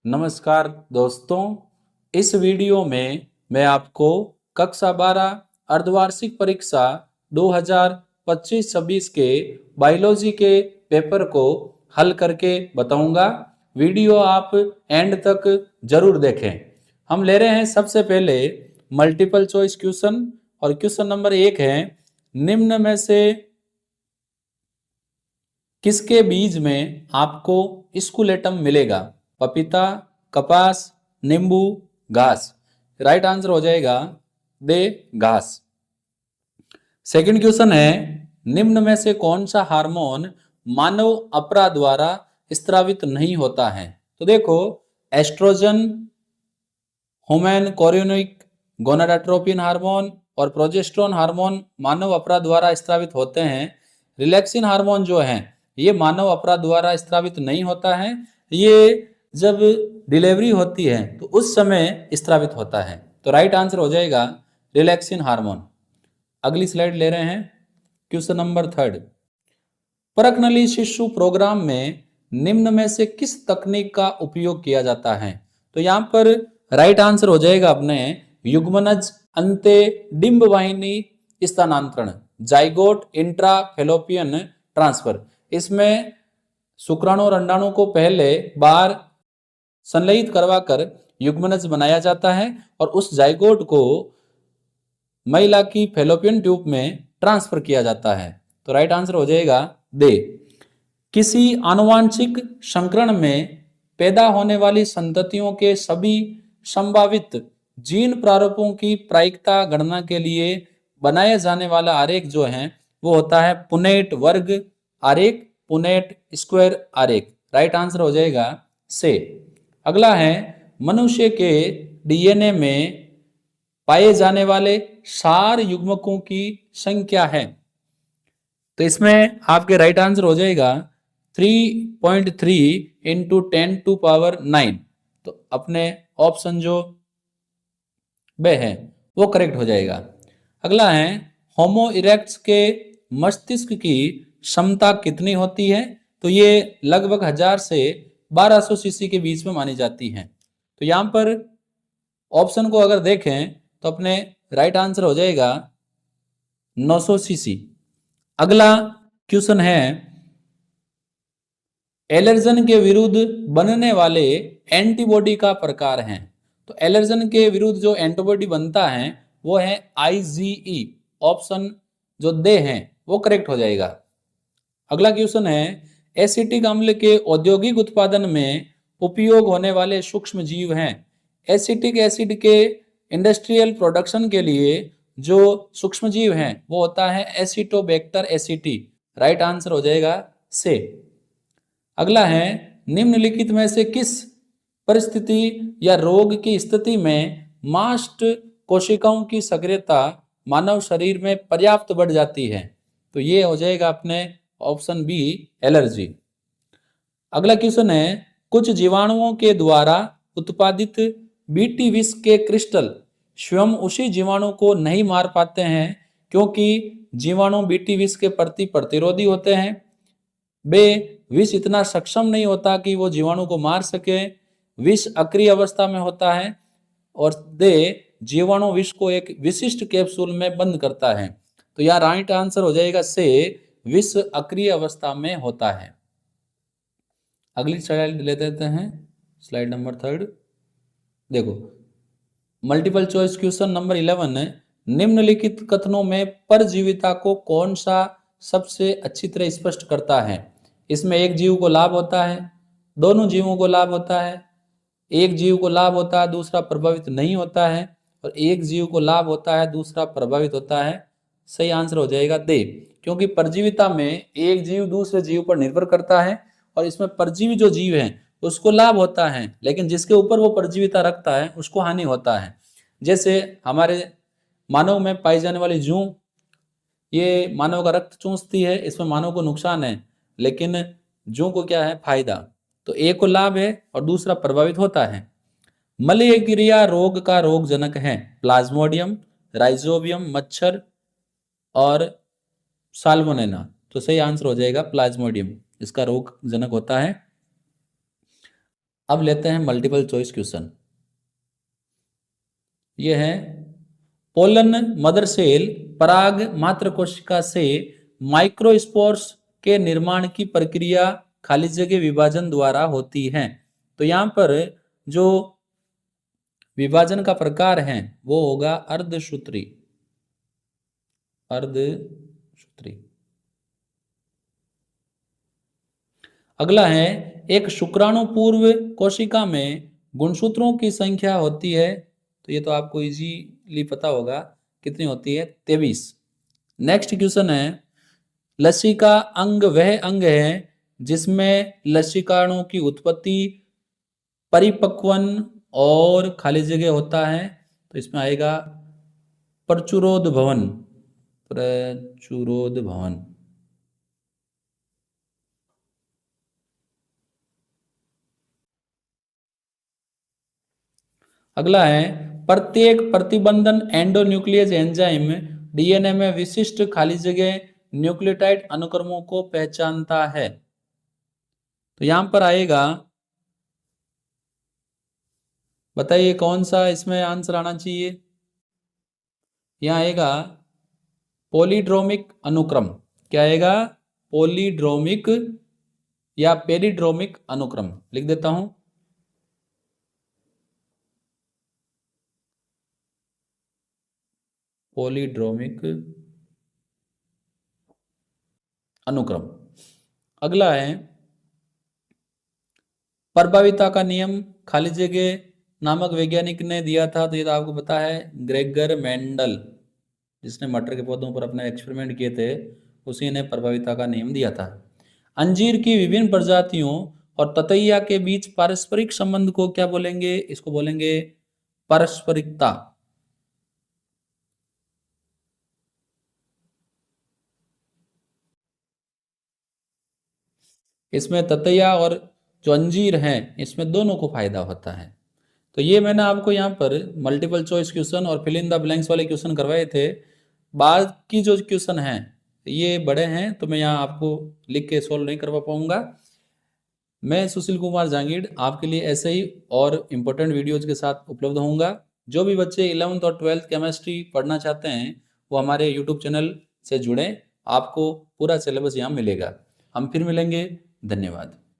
नमस्कार दोस्तों, इस वीडियो में मैं आपको कक्षा 12 अर्धवार्षिक परीक्षा 2025-26 के बायोलॉजी के पेपर को हल करके बताऊंगा। वीडियो आप एंड तक जरूर देखें। हम ले रहे हैं सबसे पहले मल्टीपल चॉइस क्वेश्चन और क्वेश्चन नंबर 1 है, निम्न में से किसके बीज में आपको स्कूलेटम मिलेगा? पपीता, कपास, नींबू, घास। राइट आंसर हो जाएगा दे घास। सेकंड क्वेश्चन है, निम्न में से कौन सा हार्मोन मानव अपरा द्वारा स्त्रावित नहीं होता है? तो देखो, एस्ट्रोजन, होमैन कोरियोनिक गोनाडोट्रोपिन हार्मोन और प्रोजेस्टेरोन हार्मोन मानव अपराध द्वारा स्त्रावित होते हैं। रिलैक्सिन हार्मोन जो है ये मानव अपराध द्वारा स्त्रावित नहीं होता है, ये जब डिलीवरी होती है तो उस समय स्त्रावित होता है। तो राइट आंसर हो जाएगा रिलैक्सिन हार्मोन। अगली स्लाइड ले रहे हैं, क्वेश्चन नंबर 3, परखनली शिशु प्रोग्राम में निम्न में से किस तकनीक का उपयोग किया जाता है? तो यहाँ पर राइट आंसर हो जाएगा अपने युग्मनज अंते डिंब वाहिनी स्थानांतरण, जाइगोट इंट्रा फेलोपियन ट्रांसफर। इसमें शुक्राणु और अंडाणु को पहले बार संलयित करवाकर युग्मनज बनाया जाता है और उस जाइगोट को महिला की फेलोपियन ट्यूब में ट्रांसफर किया जाता है। तो राइट आंसर हो जाएगा दे। किसी आनुवांशिक संकरण में पैदा होने वाली संततियों के सभी संभावित जीन प्रारूपों की प्रायिकता गणना के लिए बनाया जाने वाला आरेख जो है वो होता है पुनेट वर्ग आरेख, पुनेट स्क्वायर आरेख। राइट आंसर हो जाएगा से। अगला है, मनुष्य के डीएनए में पाए जाने वाले सार युग्मकों की संख्या है? तो इसमें आपके राइट आंसर हो जाएगा 3.3 इंटू 10⁹। तो अपने ऑप्शन जो बे है वो करेक्ट हो जाएगा। अगला है, होमो इरेक्ट्स के मस्तिष्क की क्षमता कितनी होती है? तो ये लगभग 1000 से 1200 सीसी के बीच में मानी जाती है। तो यहाँ पर ऑप्शन को अगर देखें तो अपने राइट आंसर हो जाएगा 900 सीसी। अगला क्वेश्चन है, एलर्जन के विरुद्ध बनने वाले एंटीबॉडी का प्रकार है? तो एलर्जन के विरुद्ध जो एंटीबॉडी बनता है वो है आईजीई। ऑप्शन जो दे हैं वो करेक्ट हो जाएगा। अगला क्वेश्चन है, एसिटिक अम्ल के औद्योगिक उत्पादन में उपयोग होने वाले सूक्ष्म जीव हैं? एसिटिक एसिड के इंडस्ट्रियल प्रोडक्शन के लिए जो सूक्ष्म जीव हैं वो होता है एसिटोबैक्टर एसिटी। राइट आंसर हो जाएगा से। अगला है, निम्नलिखित में से किस परिस्थिति या रोग की स्थिति में मास्ट कोशिकाओं की सक्रियता मानव शरीर में पर्याप्त बढ़ जाती है? तो ये हो जाएगा अपने ऑप्शन बी एलर्जी। अगला क्वेश्चन है, कुछ जीवाणुओं के द्वारा उत्पादित बीटी विष के क्रिस्टल स्वयं उसी जीवाणु को नहीं मार पाते हैं क्योंकि जीवाणु बीटी विष के प्रति प्रतिरोधी होते हैं। बे विष इतना सक्षम नहीं होता कि वो जीवाणु को मार सके, विष अक्रिय अवस्था में होता है। और दे जीवाणु विष को एक विशिष्ट कैप्सूल में बंद करता है। तो यहाँ राइट आंसर हो जाएगा से, विष अक्रिय अवस्था में होता है। अगली स्लाइड ले लेते हैं, स्लाइड नंबर 3। देखो, मल्टीपल चॉइस क्वेश्चन नंबर 11 है, निम्नलिखित कथनों में परजीविता को कौन सा सबसे अच्छी तरह स्पष्ट करता है? इसमें एक जीव को लाभ होता है, दोनों जीवों को लाभ होता है, एक जीव को लाभ होता है दूसरा प्रभावित नहीं होता है, और एक जीव को लाभ होता है दूसरा प्रभावित होता है। सही आंसर हो जाएगा दे, क्योंकि परजीविता में एक जीव दूसरे जीव पर निर्भर करता है और इसमें परजीवी जो जीव है उसको लाभ होता है, लेकिन जिसके ऊपर वो परजीविता रखता है उसको हानि होता है। जैसे हमारे मानव में पाई जाने वाली जूं, ये मानव का रक्त चूसती है, इसमें मानव को नुकसान है, लेकिन जूं को क्या है फायदा। तो एक को लाभ है और दूसरा प्रभावित होता है। मलेरिया रोग का रोगजनक है प्लाज्मोडियम, राइजोबियम, मच्छर और साल्मोनेला। तो सही आंसर हो जाएगा प्लाज्मोडियम, इसका रोगजनक होता है। अब लेते हैं मल्टीपल चॉइस क्वेश्चन। ये है पोलन मदर सेल पराग मात्र कोशिका से माइक्रोस्पोर्स के निर्माण की प्रक्रिया खाली जगह विभाजन द्वारा होती है। तो यहां पर जो विभाजन का प्रकार है वो होगा अर्धसूत्री। अर्धसूत्री। अगला है एक शुक्राणु पूर्व कोशिका में गुणसूत्रों की संख्या होती है, तो ये तो आपको इजीली पता होगा कितनी होती है, 23। नेक्स्ट क्वेश्चन है लसिका अंग वह अंग है जिसमें लसिकाणु की उत्पत्ति परिपक्वन और खाली जगह होता है, तो इसमें आएगा प्रचुरोद भवन। प्रचुरोद भवन। अगला है प्रत्येक प्रतिबंधन एंडोन्यूक्लियस एंजाइम डीएनए में विशिष्ट खाली जगह न्यूक्लियोटाइड अनुक्रमों को पहचानता है। तो यहां पर आएगा, बताइए कौन सा इसमें आंसर आना चाहिए। यहां आएगा पॉलीड्रोमिक अनुक्रम। क्या आएगा? पॉलीड्रोमिक या पेरिड्रोमिक अनुक्रम। लिख देता हूं, पॉलीड्रोमिक अनुक्रम। अगला है प्रभाविता का नियम खाली जगह नामक वैज्ञानिक ने दिया था, तो ये तो आपको पता है ग्रेगर मेंडल, जिसने मटर के पौधों पर अपने एक्सपेरिमेंट किए थे, उसी ने प्रभाविता का नियम दिया था। अंजीर की विभिन्न प्रजातियों और ततैया के बीच पारस्परिक संबंध को क्या बोलेंगे? इसको बोलेंगे पारस्परिकता। इसमें ततैया और जो अंजीर हैं इसमें दोनों को फायदा होता है। तो ये मैंने आपको यहाँ पर मल्टीपल चॉइस क्वेश्चन और फिल इन द ब्लैंक्स वाले क्वेश्चन करवाए थे। बाद की जो क्वेश्चन हैं ये बड़े हैं, तो मैं यहाँ आपको लिख के सॉल्व नहीं करवा पाऊंगा। मैं सुशील कुमार जांगीड़ आपके लिए ऐसे ही और इम्पोर्टेंट वीडियोज के साथ उपलब्ध होऊंगा। जो भी बच्चे 11th और 12th केमिस्ट्री पढ़ना चाहते हैं वो हमारे यूट्यूब चैनल से जुड़ें, आपको पूरा सिलेबस यहाँ मिलेगा। हम फिर मिलेंगे। धन्यवाद।